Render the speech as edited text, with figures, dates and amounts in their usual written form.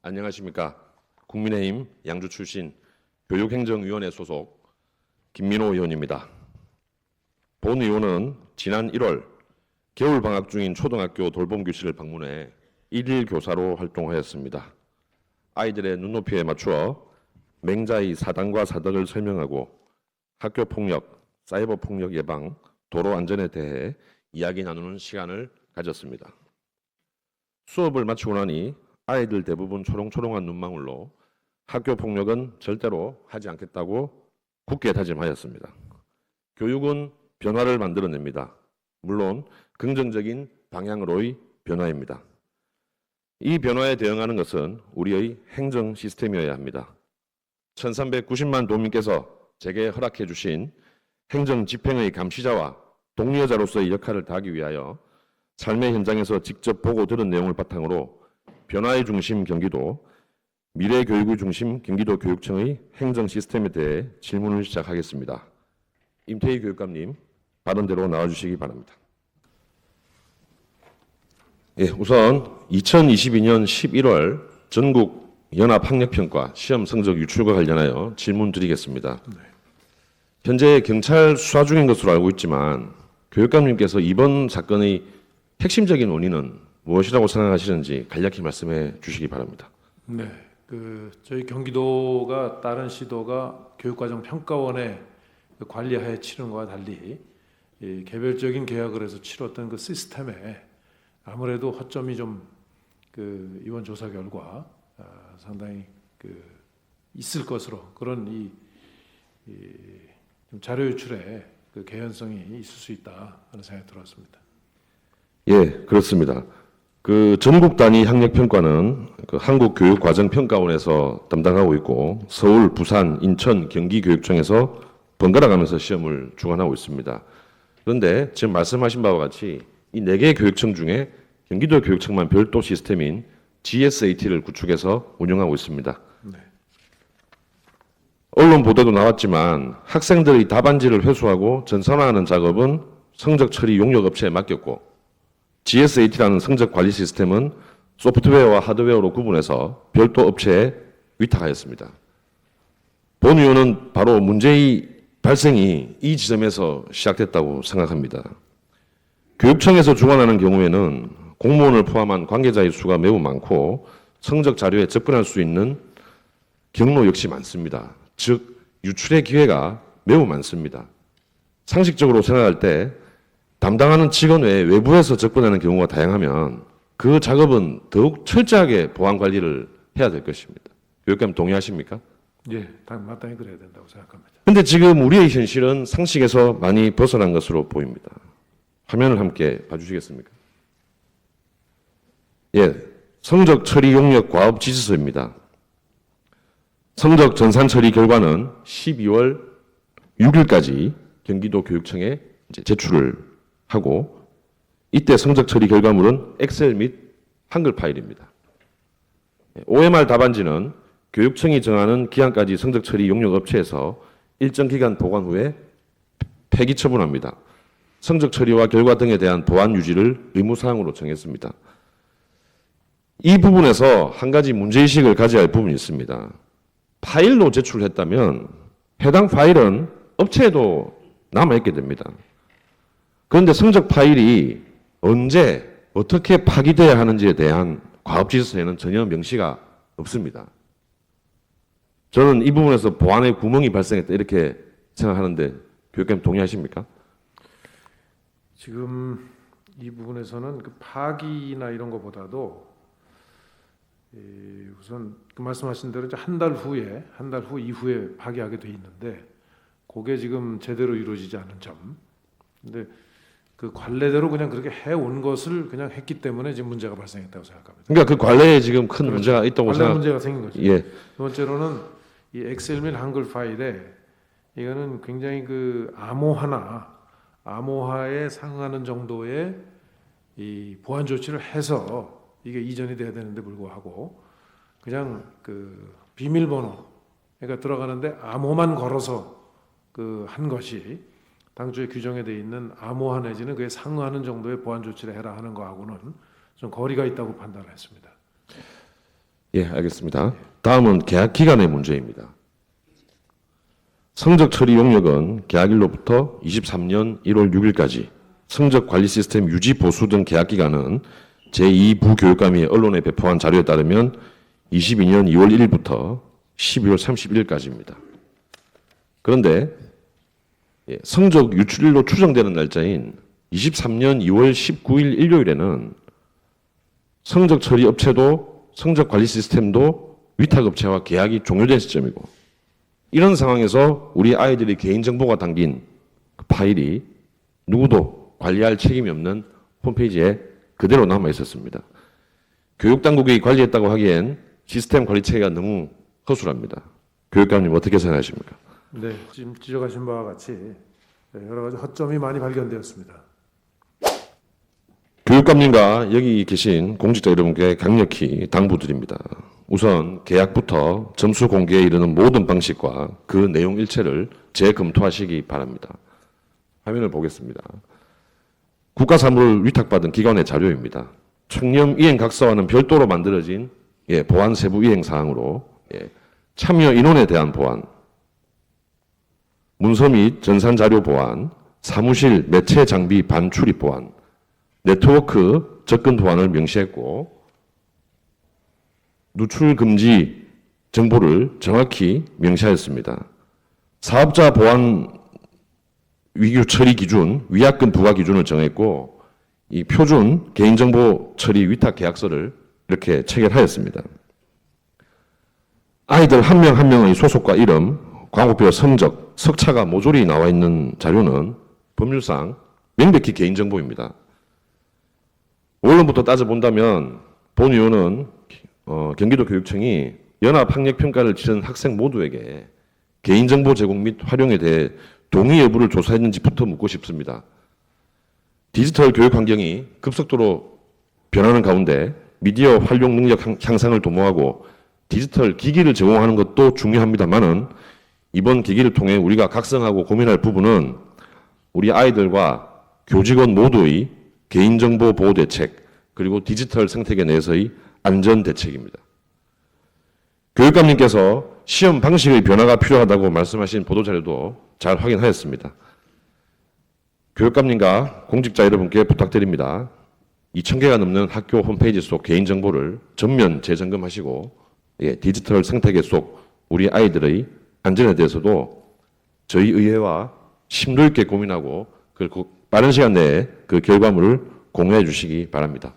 안녕하십니까. 국민의힘 양주 출신 교육행정위원회 소속 김민호 의원입니다. 본 의원은 지난 1월 겨울방학 중인 초등학교 돌봄교실을 방문해 일일 교사로 활동하였습니다. 아이들의 눈높이에 맞추어 맹자의 사당과 사덕을 설명하고 학교폭력, 사이버폭력 예방, 도로 안전에 대해 이야기 나누는 시간을 가졌습니다. 수업을 마치고 나니 아이들 대부분 초롱초롱한 눈망울로 학교 폭력은 절대로 하지 않겠다고 굳게 다짐하였습니다. 교육은 변화를 만들어냅니다. 물론 긍정적인 방향으로의 변화입니다. 이 변화에 대응하는 것은 우리의 행정 시스템이어야 합니다. 1390만 도민께서 제게 허락해 주신 행정 집행의 감시자와 독려자로서의 역할을 다하기 위하여 삶의 현장에서 직접 보고 들은 내용을 바탕으로 변화의 중심 경기도, 미래 교육의 중심 경기도 교육청의 행정 시스템에 대해 질문을 시작하겠습니다. 임태희 교육감님, 발언대로 나와주시기 바랍니다. 우선 2022년 11월 전국 연합학력평가 시험 성적 유출과 관련하여 질문 드리겠습니다. 현재 경찰 수사 중인 것으로 알고 있지만 교육감님께서 이번 사건의 핵심적인 원인은 무엇이라고 생각하시는지 간략히 말씀해 주시기 바랍니다. 네, 저희 경기도가 다른 시도가 교육과정 평가원의 관리하에 치른 것과 달리 이 개별적인 계약을 해서 치렀던 그 시스템에 아무래도 허점이 좀 이번 조사 결과 상당히 있을 것으로 그런 좀 자료 유출에 개연성이 있을 수 있다 하는 생각이 들었습니다. 예, 그렇습니다. 전국 단위 학력평가는 한국교육과정평가원에서 담당하고 있고 서울, 부산, 인천, 경기교육청에서 번갈아 가면서 시험을 주관하고 있습니다. 그런데 지금 말씀하신 바와 같이 이 4개 교육청 중에 경기도 교육청만 별도 시스템인 GSAT를 구축해서 운영하고 있습니다. 네. 언론 보도도 나왔지만 학생들의 답안지를 회수하고 전산화하는 작업은 성적 처리 용역 업체에 맡겼고 GSAT라는 성적 관리 시스템은 소프트웨어와 하드웨어로 구분해서 별도 업체에 위탁하였습니다. 본 의원은 바로 문제의 발생이 이 지점에서 시작됐다고 생각합니다. 교육청에서 주관하는 경우에는 공무원을 포함한 관계자의 수가 매우 많고 성적 자료에 접근할 수 있는 경로 역시 많습니다. 즉 유출의 기회가 매우 많습니다. 상식적으로 생각할 때 담당하는 직원 외에 외부에서 접근하는 경우가 다양하면 그 작업은 더욱 철저하게 보안 관리를 해야 될 것입니다. 교육감 동의하십니까? 예, 마땅히 그래야 된다고 생각합니다. 그런데 지금 우리의 현실은 상식에서 많이 벗어난 것으로 보입니다. 화면을 함께 봐주시겠습니까? 예, 성적 처리 용역 과업 지시서입니다. 성적 전산 처리 결과는 12월 6일까지 경기도 교육청에 제출을 하고 이때 성적 처리 결과물은 엑셀 및 한글 파일입니다. OMR 답안지는 교육청이 정하는 기한까지 성적 처리 용역 업체에서 일정 기간 보관 후에 폐기 처분합니다. 성적 처리와 결과 등에 대한 보안 유지를 의무사항으로 정했습니다. 이 부분에서 한 가지 문제의식을 가져야 할 부분이 있습니다. 파일로 제출했다면 해당 파일은 업체에도 남아있게 됩니다. 그런데 성적 파일이 언제 어떻게 파기돼야 하는지에 대한 과업지시서에는 전혀 명시가 없습니다. 저는 이 부분에서 보안의 구멍이 발생했다 이렇게 생각하는데 교육감 동의하십니까? 지금 이 부분에서는 파기나 이런 것보다도 우선 말씀하신 대로 이제 한 달 후 이후에 파기하게 돼 있는데 그게 지금 제대로 이루어지지 않은 점. 근데 그 관례대로 그냥 그렇게 해온 것을 그냥 했기 때문에 지금 문제가 발생했다고 생각합니다. 그러니까 그 관례에 지금 큰 그렇죠. 문제가 있다고 관례 문제가 생긴 거죠. 예. 두 번째로는 이 엑셀 및 한글 파일에 이거는 굉장히 암호화에 상응하는 정도의 이 보안 조치를 해서 이게 이전이 돼야 되는데 불구하고 그냥 비밀번호 그러니까 들어가는데 암호만 걸어서 한 것이 당초에 규정에 돼 있는 암호화 내지는 그에 상응하는 정도의 보안 조치를 해라 하는 거하고는 좀 거리가 있다고 판단을 했습니다. 예, 알겠습니다. 다음은 계약 기간의 문제입니다. 성적 처리 용역은 계약일로부터 23년 1월 6일까지, 성적 관리 시스템 유지 보수 등 계약 기간은 제2부교육감이 언론에 배포한 자료에 따르면 22년 2월 1일부터 12월 31일까지입니다. 그런데 성적 유출일로 추정되는 날짜인 23년 2월 19일 일요일에는 성적 처리 업체도 성적 관리 시스템도 위탁 업체와 계약이 종료된 시점이고, 이런 상황에서 우리 아이들의 개인정보가 담긴 그 파일이 누구도 관리할 책임이 없는 홈페이지에 그대로 남아 있었습니다. 교육당국이 관리했다고 하기엔 시스템 관리 체계가 너무 허술합니다. 교육감님 어떻게 생각하십니까? 네, 지금 지적하신 바와 같이 여러 가지 허점이 많이 발견되었습니다. 교육감님과 여기 계신 공직자 여러분께 강력히 당부드립니다. 우선 계약부터 점수 공개에 이르는 모든 방식과 그 내용 일체를 재검토하시기 바랍니다. 화면을 보겠습니다. 국가사무를 위탁받은 기관의 자료입니다. 청렴 이행각서와는 별도로 만들어진 보안 세부 이행 사항으로 참여 인원에 대한 보안, 문서 및 전산 자료 보안, 사무실 매체 장비 반출입 보안, 네트워크 접근 보안을 명시했고, 누출 금지 정보를 정확히 명시하였습니다. 사업자 보안 위규 처리 기준, 위약금 부과 기준을 정했고, 이 표준 개인정보 처리 위탁 계약서를 이렇게 체결하였습니다. 아이들 한 명 한 명의 소속과 이름, 광고표 성적, 석차가 모조리 나와 있는 자료는 법률상 명백히 개인정보입니다. 원론부터 따져본다면 본 의원은 경기도교육청이 연합학력평가를 치른 학생 모두에게 개인정보 제공 및 활용에 대해 동의 여부를 조사했는지부터 묻고 싶습니다. 디지털 교육 환경이 급속도로 변하는 가운데 미디어 활용 능력 향상을 도모하고 디지털 기기를 제공하는 것도 중요합니다만은, 이번 기기를 통해 우리가 각성하고 고민할 부분은 우리 아이들과 교직원 모두의 개인정보 보호 대책, 그리고 디지털 생태계 내에서의 안전 대책입니다. 교육감님께서 시험 방식의 변화가 필요하다고 말씀하신 보도자료도 잘 확인하였습니다. 교육감님과 공직자 여러분께 부탁드립니다. 2,000개가 넘는 학교 홈페이지 속 개인정보를 전면 재점검하시고, 디지털 생태계 속 우리 아이들의 안전에 대해서도 저희 의회와 심도 있게 고민하고 빠른 시간 내에 그 결과물을 공유해 주시기 바랍니다.